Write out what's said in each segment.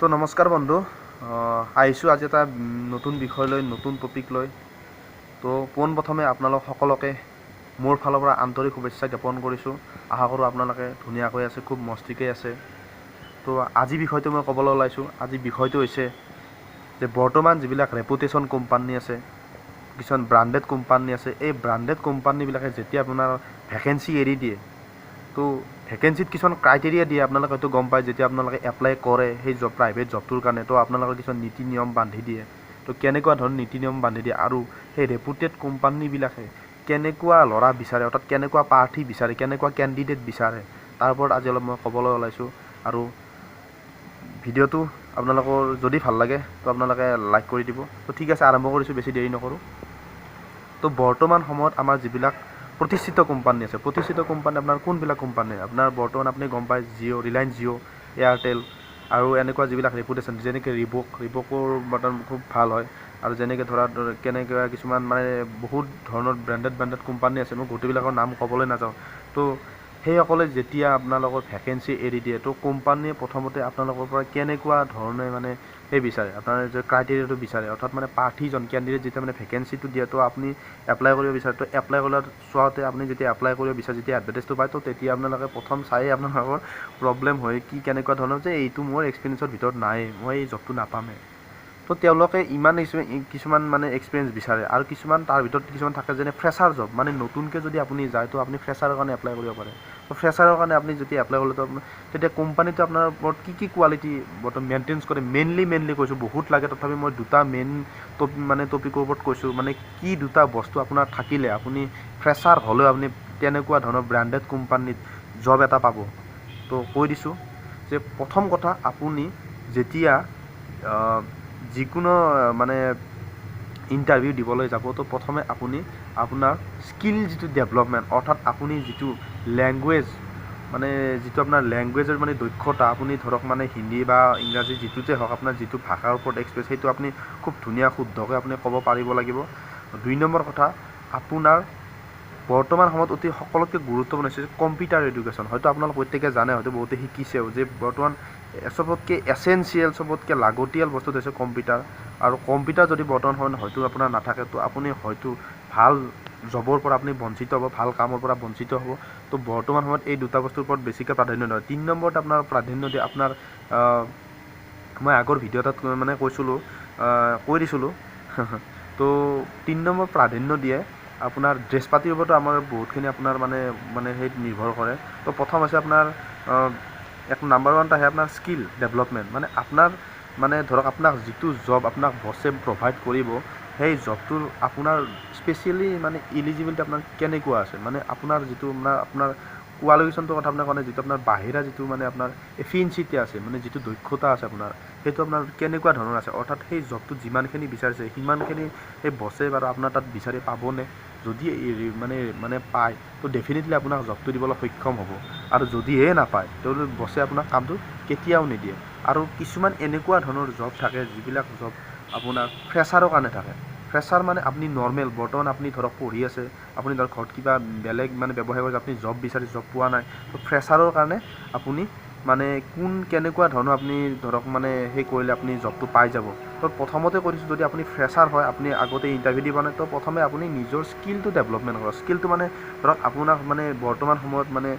তো নমস্কাৰ বন্ধু, আহিছোঁ আজি এটা নতুন বিষয় লৈ, নতুন টপিক লৈ। তো পোনপ্ৰথমে আপোনালোক সকলোকে মোৰ ফালৰ পৰা আন্তৰিক শুভেচ্ছা জ্ঞাপন কৰিছোঁ। আশা কৰোঁ আপোনালোকে ধুনীয়াকৈ আছে, খুব মস্তিকৈ আছে। তো আজি বিষয়টো মই ক'বলৈ ওলাইছোঁ। আজি বিষয়টো হৈছে যে বৰ্তমান যিবিলাক ৰেপুটেশ্যন কোম্পানী আছে, কিছুমান ব্ৰাণ্ডেড কোম্পানী আছে, এই ব্ৰাণ্ডেড কোম্পানীবিলাকে যেতিয়া আপোনাৰ ভেকেঞ্চি এৰি দিয়ে, তো ভেকেঞ্চিত কিছুমান ক্ৰাইটেৰিয়া দিয়ে, আপোনালোকে হয়তো গম পায়। যেতিয়া আপোনালোকে এপ্লাই কৰে সেই জব, প্ৰাইভেট জবটোৰ কাৰণে, তো আপোনালোকৰ কিছুমান নীতি নিয়ম বান্ধি দিয়ে। তো কেনেকুৱা ধৰণৰ নীতি নিয়ম বান্ধি দিয়ে আৰু সেই ৰেপুটেড কোম্পানীবিলাকে কেনেকুৱা ল'ৰা বিচাৰে, অৰ্থাৎ কেনেকুৱা প্ৰাৰ্থী বিচাৰে, কেনেকুৱা কেণ্ডিডেট বিচাৰে, তাৰ ওপৰত আজি অলপ মই ক'বলৈ ওলাইছোঁ। আৰু ভিডিঅ'টো আপোনালোকৰ যদি ভাল লাগে তো আপোনালোকে লাইক কৰি দিব। তো ঠিক আছে, আৰম্ভ কৰিছোঁ, বেছি দেৰি নকৰোঁ। তো বৰ্তমান সময়ত আমাৰ যিবিলাক প্ৰতিষ্ঠিত কোম্পানী আছে, প্ৰতিষ্ঠিত কোম্পানী আপোনাৰ কোনবিলাক কোম্পানী? আপোনাৰ বৰ্তমান আপুনি গম পায় জিঅ', ৰিলায়েন্স জিঅ', এয়াৰটেল আৰু এনেকুৱা যিবিলাক ৰেপুটেশ্যন, যেনেকৈ ৰিবকৰ বৰ্তমান খুব ভাল হয়। আৰু যেনেকৈ ধৰা কেনেকুৱা কিছুমান মানে বহুত ধৰণৰ ব্ৰেণ্ডেড কোম্পানী আছে, মই গোটেইবিলাকৰ নাম ক'বলৈ নাযাওঁ। তো সেইসকলে যেতিয়া আপোনালোকৰ ভেকেঞ্চি এৰি দিয়ে, তো কোম্পানীয়ে প্ৰথমতে আপোনালোকৰ পৰা কেনেকুৱা ধৰণে মানে সেই বিচাৰে, আপোনাৰ যে ক্ৰাইটেৰিয়াটো বিচাৰে, অৰ্থাৎ মানে প্ৰাৰ্থীজন, কেণ্ডিডেট যেতিয়া মানে ভেকেঞ্চিটো দিয়ে, তো আপুনি এপ্লাই কৰিব বিচাৰে। তো এপ্লাই কৰাৰ চোৱাতে আপুনি যেতিয়া এপ্লাই কৰিব বিচাৰে, যেতিয়া এডভাৰটাইজটো পায়, তো তেতিয়া আপোনালোকে প্ৰথম চায়েই আপোনালোকৰ প্ৰব্লেম হয় কি, কেনেকুৱা ধৰণৰ যে এইটো মোৰ এক্সপিৰিয়েঞ্চৰ ভিতৰত নাই, মই এই জবটো নাপামেই। তো তেওঁলোকে ইমান কিছুমান মানে এক্সপিৰিয়েঞ্চ বিচাৰে। আৰু কিছুমান তাৰ ভিতৰত কিছুমান থাকে যেনে ফ্ৰেছাৰ জব, মানে নতুনকৈ যদি আপুনি যায়, তো আপুনি ফ্ৰেছাৰৰ কাৰণে এপ্লাই কৰিব পাৰে। তো ফ্ৰেছাৰৰ কাৰণে আপুনি যেতিয়া এপ্লাই কৰিলে, তো তেতিয়া কোম্পানীটো আপোনাৰ ওপৰত কি কোৱালিটি বৰ্তমান মেইনটেইনছ কৰে, মেইনলি কৈছোঁ, বহুত লাগে, তথাপি মই দুটা মেইন টপিকৰ ওপৰত কৈছোঁ। মানে কি দুটা বস্তু আপোনাৰ থাকিলে আপুনি ফ্ৰেছাৰ হ'লেও আপুনি তেনেকুৱা ধৰণৰ ব্ৰেণ্ডেড কোম্পানীত জব এটা পাব। তো কৈ দিছোঁ যে প্ৰথম কথা, আপুনি যেতিয়া যিকোনো মানে ইণ্টাৰভিউ দিবলৈ যাব, তো প্ৰথমে আপুনি আপোনাৰ স্কিল যিটো ডেভেলপমেণ্ট, অৰ্থাৎ আপুনি যিটো লেংগুৱেজ, মানে যিটো আপোনাৰ লেংগুৱেজৰ মানে দক্ষতা, আপুনি ধৰক মানে হিন্দী বা ইংৰাজী যিটোতে হওক, আপোনাৰ যিটো ভাষাৰ ওপৰত এক্সপ্ৰেছ, সেইটো আপুনি খুব ধুনীয়া শুদ্ধকৈ আপুনি ক'ব পাৰিব লাগিব। 2 নম্বৰ কথা, আপোনাৰ বৰ্তমান সময়ত অতি সকলোতকৈ গুৰুত্বপূৰ্ণ হৈছে কম্পিউটাৰ এডুকেশ্যন। হয়তো আপোনালোক প্ৰত্যেকে জানে, হয়তো বহুতে শিকিছেও, যে বৰ্তমান চবতকৈ এচেঞ্চিয়েল, চবতকৈ লাগতিয়াল বস্তুটো হৈছে কম্পিউটাৰ। আৰু কম্পিউটাৰ যদি বৰ্তমান সময়ত হয়তো আপোনাৰ নাথাকে, তো আপুনি হয়তো ভাল জবৰ পৰা আপুনি বঞ্চিত হ'ব, ভাল কামৰ পৰা বঞ্চিত হ'ব। তো বৰ্তমান সময়ত এই দুটা বস্তুৰ ওপৰত বেছিকৈ প্ৰাধান্য দিয়ে। 3 নম্বৰত আপোনাৰ প্ৰাধান্য দিয়ে আপোনাৰ, মই আগৰ ভিডিঅ' এটাত মানে কৈ দিছিলোঁ তো 3 নম্বৰ প্ৰাধান্য দিয়ে আপোনাৰ ড্ৰেছ পাতিৰ ওপৰতো আমাৰ বহুতখিনি আপোনাৰ মানে সেই নিৰ্ভৰ কৰে। তো প্ৰথম আছে আপোনাৰ নাম্বাৰ 1 আহে আপোনাৰ স্কিল ডেভেলপমেণ্ট, মানে আপোনাৰ মানে ধৰক আপোনাক যিটো জব আপোনাক বছে প্ৰভাইড কৰিব, সেই জবটোৰ আপোনাৰ স্পেচিয়েলি মানে ইলিজিবিলিটি আপোনাৰ কেনেকুৱা আছে, মানে আপোনাৰ যিটো আপোনাৰ কোৱালিফিকেশ্যনটোৰ কথা আপোনাৰ কাৰণে, যিটো আপোনাৰ বাহিৰা যিটো মানে আপোনাৰ এফিচিয়েঞ্চিটি আছে, মানে যিটো দক্ষতা আছে আপোনাৰ, সেইটো আপোনাৰ কেনেকুৱা ধৰণৰ আছে, অৰ্থাৎ সেই জবটোত যিমানখিনি বিচাৰিছে সিমানখিনি সেই বছে বাৰু আপোনাৰ তাত বিচাৰি পাবনে? যদি মানে পায়, তো ডেফিনেটলি আপোনাক জবটো দিবলৈ সক্ষম হ'ব। আৰু যদিহে নাপায়, তেওঁলোকে বছে আপোনাক কামটো কেতিয়াও নিদিয়ে। আৰু কিছুমান এনেকুৱা ধৰণৰ জব থাকে, যিবিলাক জব আপোনাৰ ফ্ৰেছাৰৰ কাৰণে থাকে। ফ্ৰেছাৰ মানে আপুনি নৰ্মেল, বৰ্তমান আপুনি ধৰক পঢ়ি আছে, আপুনি ধৰক ঘৰত কিবা বেলেগ মানে ব্যৱসায় কৰিছে, আপুনি জব বিচাৰি জব পোৱা নাই, তো ফ্ৰেছাৰৰ কাৰণে আপুনি মানে কেনেকুৱা ধৰণৰ আপুনি ধৰক মানে সেই কৰিলে আপুনি জবটো পাই যাব। তো প্ৰথমতে কৰিছোঁ, যদি আপুনি ফ্ৰেছাৰ হয়, আপুনি আগতে ইণ্টাৰভিউ দিব নাই, তো প্ৰথমে আপুনি নিজৰ স্কিলটো ডেভেলপমেণ্ট কৰক। স্কিলটো মানে ধৰক আপোনাক মানে বৰ্তমান সময়ত মানে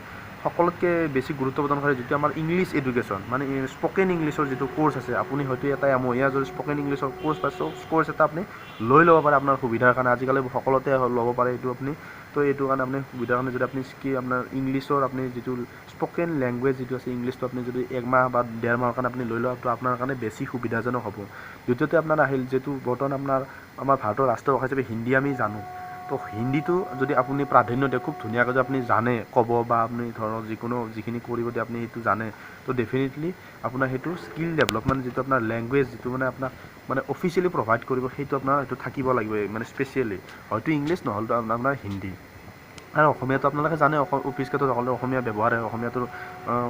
সকলোতকৈ বেছি গুৰুত্ব প্ৰদান কৰে যিটো আমাৰ ইংলিছ এডুকেশ্যন, মানে স্পকেন ইংলিছৰ যিটো ক'ৰ্চ আছে। আপুনি হয়তো এটা এমহীয়া যদি স্পকেন ইংলিছৰ ক'ৰ্চ পাইছে, ক'ৰ্চ এটা আপুনি লৈ ল'ব পাৰে আপোনাৰ সুবিধাৰ কাৰণে। আজিকালি সকলোতে ল'ব পাৰে এইটো আপুনি। তো এইটো কাৰণে আপুনি সুবিধাৰ কাৰণে যদি আপুনি আপোনাৰ ইংলিছৰ আপুনি যিটো স্পকেন লেংগুৱেজ যিটো আছে, ইংলিছটো আপুনি যদি 1 মাহ বা 1.5 মাহৰ কাৰণে আপুনি লৈ লওক, তো আপোনাৰ কাৰণে বেছি সুবিধাজনক হ'ব। দ্বিতীয়তে আপোনাৰ আহিল যিটো বৰ্তমান আমাৰ ভাৰতৰ ৰাষ্ট্ৰীয় ভাষা হিচাপে হিন্দী আমি জানো। তো হিন্দীটো যদি আপুনি প্ৰাধান্য দিয়ে, খুব ধুনীয়াকৈ যদি আপুনি জানে ক'ব, বা আপুনি ধৰক যিখিনি কৰিব দিয়ে আপুনি সেইটো জানে, তো ডেফিনেটলি আপোনাৰ সেইটো স্কিল ডেভেলপমেণ্ট যিটো আপোনাৰ লেংগুৱেজ, যিটো মানে আপোনাক মানে অফিচিয়েলি প্ৰভাইড কৰিব, সেইটো আপোনাৰ সেইটো থাকিব লাগিব, মানে স্পেচিয়েলি হয়তো ইংলিছ নহ'লেতো আপোনাৰ হিন্দী। আৰু অসমীয়াটো আপোনালোকে জানে, অফিচ ক্ষেত্ৰত সকলোৱে অসমীয়া ব্যৱহাৰ হয়, অসমীয়াটো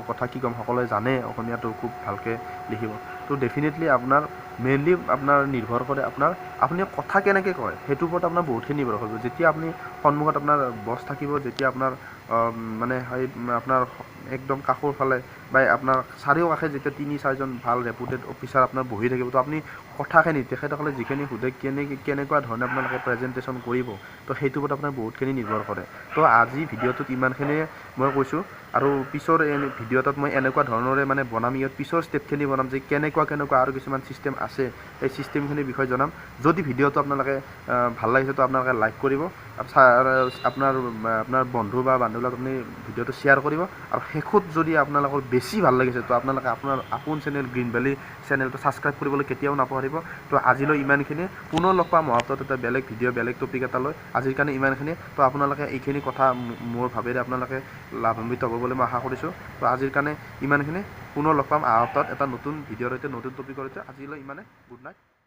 কথা কি ক'ম, সকলোৱে জানে অসমীয়াটো খুব ভালকৈ লিখিব। তো ডেফিনেটলি আপোনাৰ মেইনলি আপোনাৰ নিৰ্ভৰ কৰে আপুনি কথা কেনেকৈ কয় সেইটোৰ ওপৰত আপোনাৰ বহুতখিনি নিৰ্ভৰ কৰিব। যেতিয়া আপুনি সন্মুখত আপোনাৰ বছ থাকিব, যেতিয়া আপোনাৰ মানে সেই আপোনাৰ একদম কাষৰ ফালে বা আপোনাৰ চাৰিওকাষে যেতিয়া 3-4জন ভাল ৰেপুটেড অফিচাৰ আপোনাৰ বহি থাকিব, তো আপুনি কথাখিনি তেখেতসকলে যিখিনি সোধে কেনেকুৱা ধৰণে আপোনালোকে প্ৰেজেণ্টেশ্যন কৰিব, তো সেইটোৰ ওপৰত আপোনাৰ বহুতখিনি নিৰ্ভৰ কৰে। তো আজি ভিডিঅ'টোত ইমানখিনিয়ে মই কৈছোঁ, আৰু পিছৰ ভিডিঅ'টোত মই এনেকুৱা ধৰণৰে মানে বনাম, ইয়াত পিছৰ ষ্টেপখিনি বনাম যে কেনেকুৱা আৰু কিছুমান ছিষ্টেম আছে, সেই ছিষ্টেমখিনিৰ বিষয়ে জনাম। যদি ভিডিঅ'টো আপোনালোকে ভাল লাগিছে তো আপোনালোকে লাইক কৰিব, আপোনাৰ বন্ধু বা বান্ধৱীক আপুনি ভিডিঅ'টো শ্বেয়াৰ কৰিব, আৰু শেষত যদি আপোনালোকৰ বেছি ভাল লাগিছে তো আপোনালোকে আপোনাৰ আপোন চেনেল গ্ৰীণ ভেলী চেনেলটো ছাবস্ক্ৰাইব কৰিবলৈ কেতিয়াও নাপাহৰিব। তো আজিলৈ ইমানখিনি, পুনৰ লগ পাম সপ্তাহত এটা বেলেগ ভিডিঅ' বেলেগ টপিক এটা লৈ। আজিৰ কাৰণে ইমানখিনি। তো আপোনালোকে এইখিনি কথা মোৰ ভাৱেৰে আপোনালোকে লাভান্বিত হ'ব বুলি মই আশা কৰিছোঁ। তো আজিৰ কাৰণে ইমানখিনি, পুনৰ লগ পাম সপ্তাহত এটা নতুন ভিডিঅ'ৰ সৈতে, নতুন টপিকৰ সৈতে। আজিলৈ ইমানে, গুড নাইট।